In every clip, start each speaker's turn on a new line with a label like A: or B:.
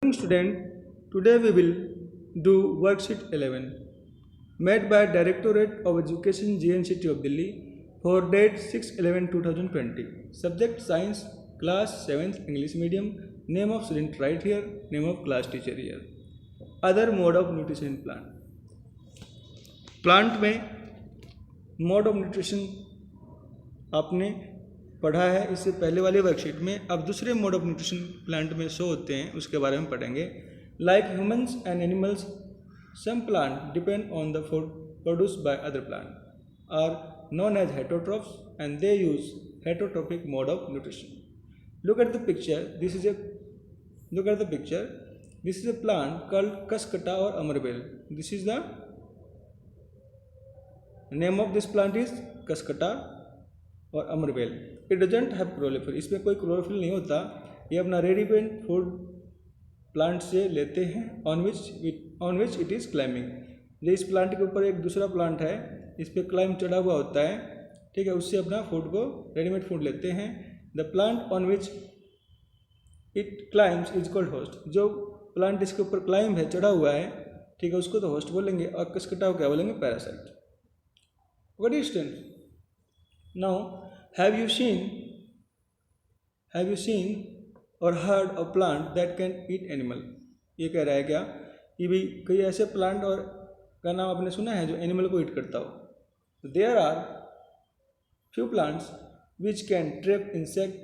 A: Student, today we will do worksheet 11 made by Directorate of Education JNCT of Delhi for date 6/11/2020. Subject Science, class 7th English medium. Name of student right here, name of class teacher here. Other mode of nutrition in plant. Plant में mode of nutrition आपने पढ़ा है इससे पहले वाली worksheet में. अब दूसरे मोड ऑफ न्यूट्रिशन प्लांट में शो होते हैं, उसके बारे में पढ़ेंगे. Like humans and animals, some plant depend on the food produced by other plant are known as heterotrophs and they use heterotrophic mode of nutrition. Look at the picture. This is a plant called Kaskata or Amarvel. This is the name of this plant is Kaskata और अमरवेल. It doesn't have chlorophyll. इसमें कोई chlorophyll नहीं होता. ये अपना readymade food plant से लेते हैं on which it is climbing. जो इस प्लांट के ऊपर एक दूसरा प्लांट है, इस पर क्लाइंब चढ़ा हुआ होता है, ठीक है, उससे अपना फूड को रेडीमेड फूड लेते हैं. The plant on which it climbs is called host. जो प्लांट इसके ऊपर क्लाइंब है, चढ़ा हुआ है, ठीक है, उसको तो होस्ट बोलेंगे. और कसकटा को क्या बोलेंगे? Parasite. What is student? Now, have you seen or heard of plant that can eat animal? ये कह रहा है क्या ये भी कई ऐसे प्लांट और का नाम आपने सुना है जो एनिमल को ईट करता हो. There are few plants which can trap insect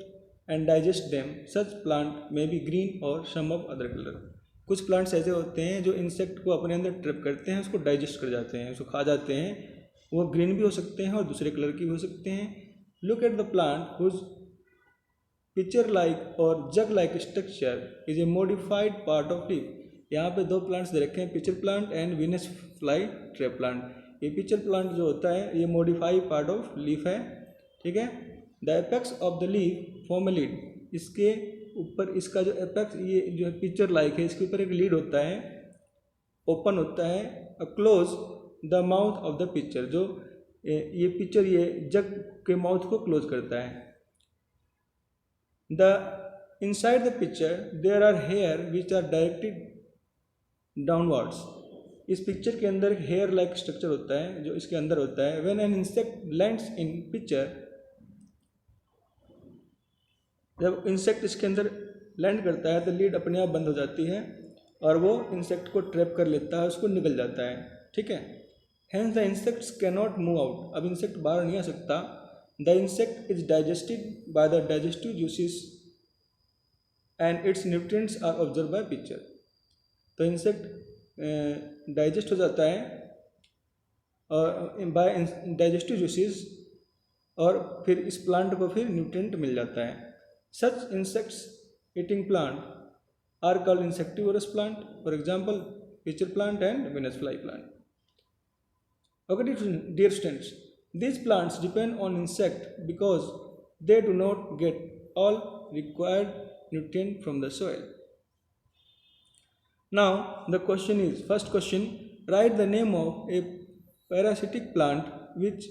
A: and digest them. Such plant may be green or some of other color. कुछ प्लांट्स ऐसे होते हैं जो इंसेक्ट को अपने अंदर ट्रैप करते हैं, उसको डाइजेस्ट कर जाते हैं, उसको खा जाते हैं. वो ग्रीन भी हो सकते हैं और दूसरे कलर की भी हो सकते हैं. Look at the plant whose pitcher like और jug like structure is a modified part of leaf. यहाँ पे दो प्लांट्स दे रखे हैं, pitcher plant and Venus fly trap plant. ये पिक्चर प्लांट जो होता है ये मॉडिफाइड पार्ट ऑफ लीफ है, ठीक है. The apex of the leaf form a lead. इसके ऊपर इसका जो एपेक्स ये जो पिक्चर लाइक है, इसके ऊपर एक लीड होता है, ओपन होता है. Close the mouth of the picture. जो ये पिक्चर ये जग के माउथ को क्लोज करता है. The inside the pitcher there are hair which are directed downwards. इस पिक्चर के अंदर एक हेयर लाइक स्ट्रक्चर होता है जो इसके अंदर होता है. When an insect lands in picture, जब इंसेक्ट इसके अंदर लैंड करता है तो लीड अपने आप बंद हो जाती है और वो इंसेक्ट को ट्रैप कर लेता है, उसको निकल जाता है, ठीक है. Hence the insects cannot move out. अब इंसेक्ट बाहर नहीं आ सकता. The insect is digested by the digestive juices and its nutrients are absorbed by picture. तो इंसेक्ट डाइजेस्ट हो जाता है और बाय डाइजेस्टिव जूसेस और फिर इस प्लांट को फिर न्यूट्रिएंट मिल जाता है. Such insects eating plant are called insectivorous plant. For example, pitcher plant and Venus fly plant. Okay, dear students, these plants depend on insect because they do not get all required nutrient from the soil. Now the question is, first question, write the name of a parasitic plant with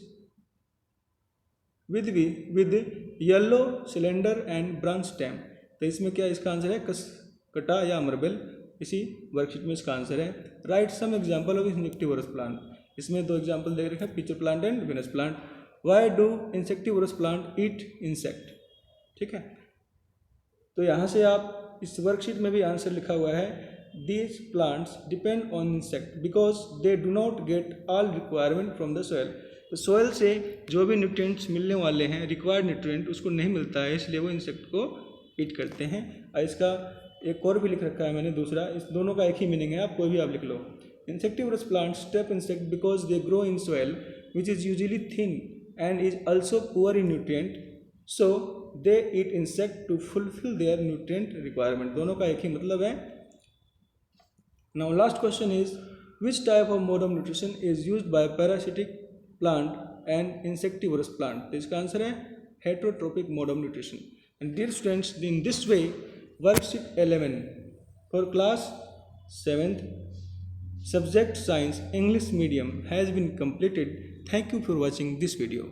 A: yellow cylinder and brown stem. तो इसमें क्या इसका answer है? Cuscuta या अमरबेल. इसी worksheet में इसका answer है. Write some example of insectivorous plant. इसमें दो एग्जाम्पल दे रखे हैं, pitcher plant and Venus plant. Why do insectivorous plant eat insect, ठीक है. तो यहाँ से आप इस वर्कशीट में भी आंसर लिखा हुआ है. These plants depend on insect because they do not get all requirement from the soil. तो सोयल से जो भी न्यूट्रिएंट्स मिलने वाले हैं, रिक्वायर्ड न्यूट्रिएंट, उसको नहीं मिलता है, इसलिए वो इंसेक्ट को ईट करते हैं. और इसका एक और भी लिख रखा है मैंने दूसरा. इस दोनों का एक ही मीनिंग है, आप कोई भी आप लिख लो. Insectivorous plants trap insect because they grow in soil which is usually thin and is also poor in nutrient, so they eat insect to fulfill their nutrient requirement. दोनों का एक ही मतलब है. Now last question is, which type of mode of nutrition is used by parasitic plant and insectivorous plant? तो इसका answer है heterotrophic mode of nutrition. And dear students, in this way worksheet 11 for class 7th subject science English medium has been completed. Thank you for watching this video.